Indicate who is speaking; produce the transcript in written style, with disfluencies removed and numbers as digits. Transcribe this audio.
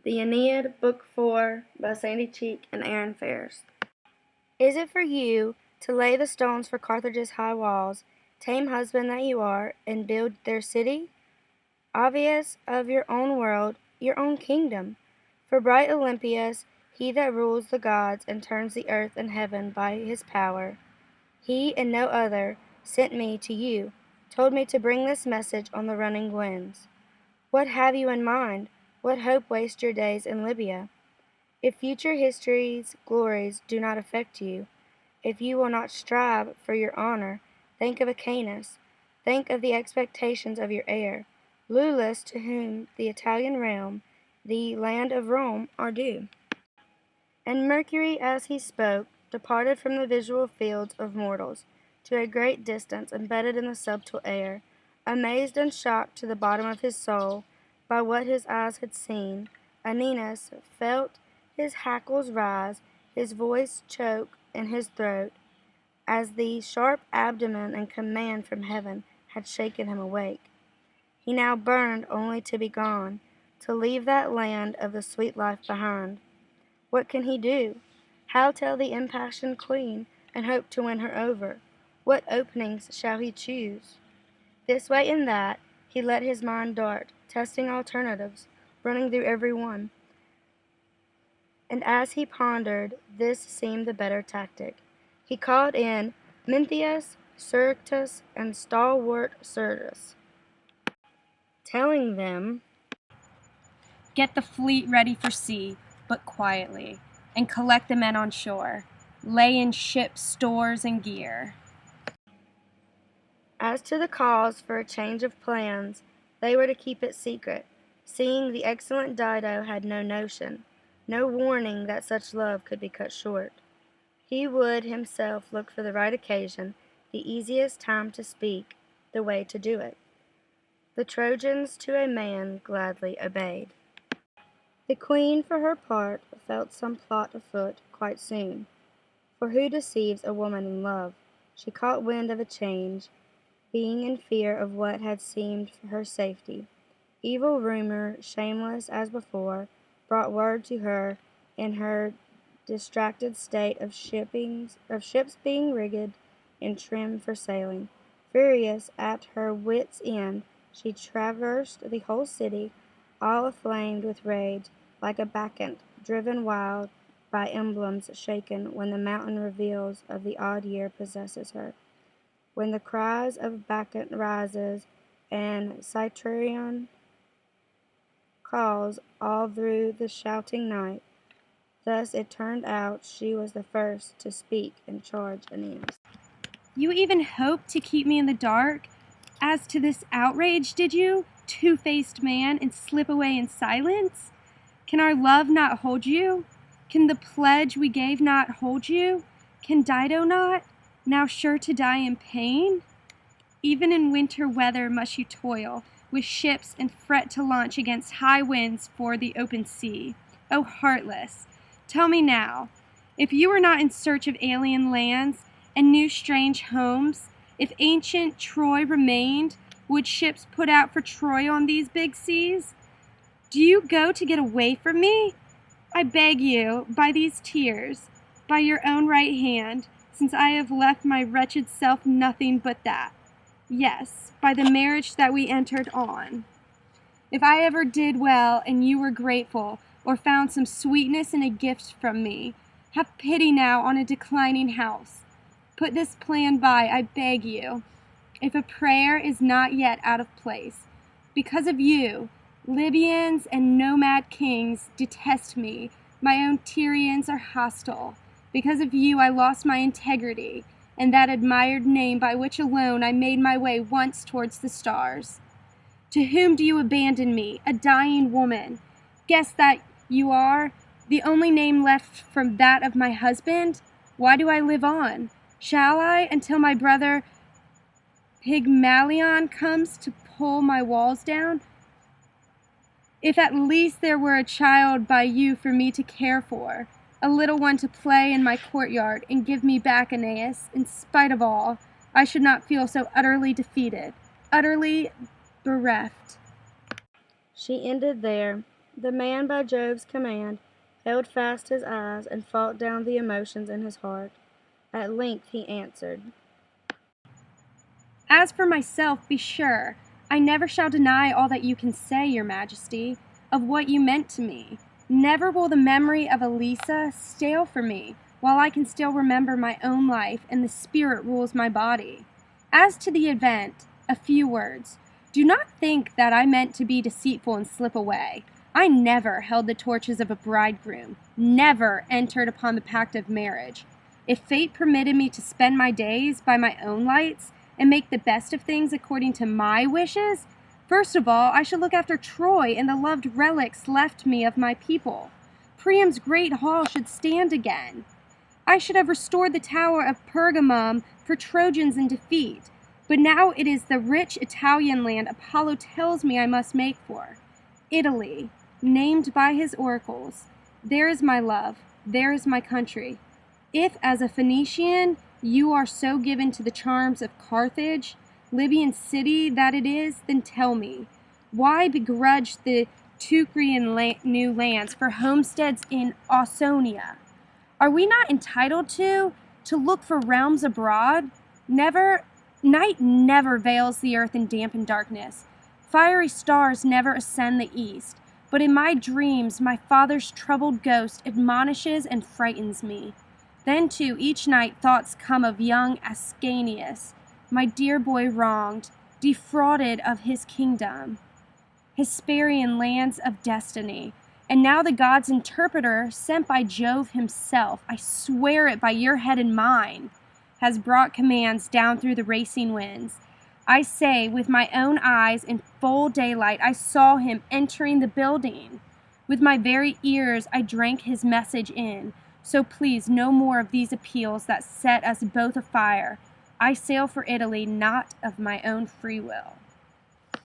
Speaker 1: The Aeneid, Book 4, by Sandi and Erin. Is it for you to lay the stones for Carthage's high walls, tame husband that you are, and build their city? Obvious of your own world, your own kingdom. For bright Olympius, he that rules the gods and turns the earth and heaven by his power, he and no other sent me to you, told me to bring this message on the running winds. What have you in mind? What hope waste your days in Libya? If future history's glories do not affect you, if you will not strive for your honor, think of Achaeus, think of the expectations of your heir, Lullus, to whom the Italian realm, the land of Rome, are due. And Mercury, as he spoke, departed from the visual fields of mortals, to a great distance, embedded in the subtle air, amazed and shocked to the bottom of his soul by what his eyes had seen. Aeneas felt his hackles rise, his voice choke in his throat, as the sharp abdomen and command from heaven had shaken him awake. He now burned only to be gone, to leave that land of the sweet life behind. What can he do? How tell the impassioned queen, and hope to win her over? What openings shall he choose? This way and that he let his mind dart, testing alternatives, running through every one. And as he pondered, this seemed the better tactic. He called in Minthius, Syrtus, and stalwart Syrtus, telling them,
Speaker 2: "Get the fleet ready for sea, but quietly, and collect the men on shore. Lay in ships stores and gear."
Speaker 1: As to the cause for a change of plans, they were to keep it secret, seeing the excellent Dido had no notion, no warning that such love could be cut short. He would himself look for the right occasion, the easiest time to speak, the way to do it. The Trojans to a man gladly obeyed. The queen, for her part, felt some plot afoot quite soon. For who deceives a woman in love? She caught wind of a change, being in fear of what had seemed for her safety. Evil rumor, shameless as before, brought word to her in her distracted state of ships being rigged and trim for sailing. Furious, at her wits' end, she traversed the whole city, all aflame with rage, like a bacchant driven wild by emblems shaken when the mountain reveals of the odd year possesses her. When the cries of Bacchant rises and Cyprian calls all through the shouting night, thus it turned out she was the first to speak and charge Aeneas.
Speaker 2: "You even hoped to keep me in the dark as to this outrage, did you, two-faced man, and slip away in silence? Can our love not hold you? Can the pledge we gave not hold you? Can Dido not, now sure to die in pain? Even in winter weather must you toil with ships and fret to launch against high winds for the open sea. O heartless, tell me now, if you were not in search of alien lands and new strange homes, if ancient Troy remained, would ships put out for Troy on these big seas? Do you go to get away from me? I beg you, by these tears, by your own right hand, since I have left my wretched self nothing but that. Yes, by the marriage that we entered on. If I ever did well and you were grateful, or found some sweetness in a gift from me, have pity now on a declining house. Put this plan by, I beg you, if a prayer is not yet out of place. Because of you, Libyans and nomad kings detest me. My own Tyrians are hostile. Because of you, I lost my integrity, and that admired name by which alone I made my way once towards the stars. To whom do you abandon me, a dying woman? Guess that you are the only name left from that of my husband? Why do I live on? Shall I, until my brother Pygmalion comes to pull my walls down? If at least there were a child by you for me to care for, a little one to play in my courtyard and give me back Aeneas, in spite of all, I should not feel so utterly defeated, utterly bereft."
Speaker 1: She ended there, The man, by Jove's command, held fast his eyes and fought down the emotions in his heart. At length he answered,
Speaker 2: As for myself, be sure, I never shall deny all that you can say, your majesty, of what you meant to me. Never will the memory of Elisa stale for me, while I can still remember my own life and the spirit rules my body. As to the event, a few words. Do not think that I meant to be deceitful and slip away. I never held the torches of a bridegroom, never entered upon the pact of marriage. If fate permitted me to spend my days by my own lights, and make the best of things according to my wishes, first of all, I should look after Troy and the loved relics left me of my people. Priam's great hall should stand again. I should have restored the tower of Pergamum for Trojans in defeat, but now it is the rich Italian land Apollo tells me I must make for. Italy, named by his oracles. There is my love, there is my country. If, as a Phoenician, you are so given to the charms of Carthage, Libyan city that it is, then tell me, why begrudge the Teucrian new lands for homesteads in Ausonia? Are we not entitled to look for realms abroad? Night never veils the earth in damp and darkness. Fiery stars never ascend the east, but in my dreams my father's troubled ghost admonishes and frightens me. Then, too, each night thoughts come of young Ascanius, my dear boy wronged, defrauded of his kingdom, Hesperian lands of destiny. And now the god's interpreter, sent by Jove himself, I swear it by your head and mine, has brought commands down through the racing winds. I say, with my own eyes in full daylight, I saw him entering the building. With my very ears I drank his message in. So please, no more of these appeals that set us both afire. I sail for Italy, not of my own free will.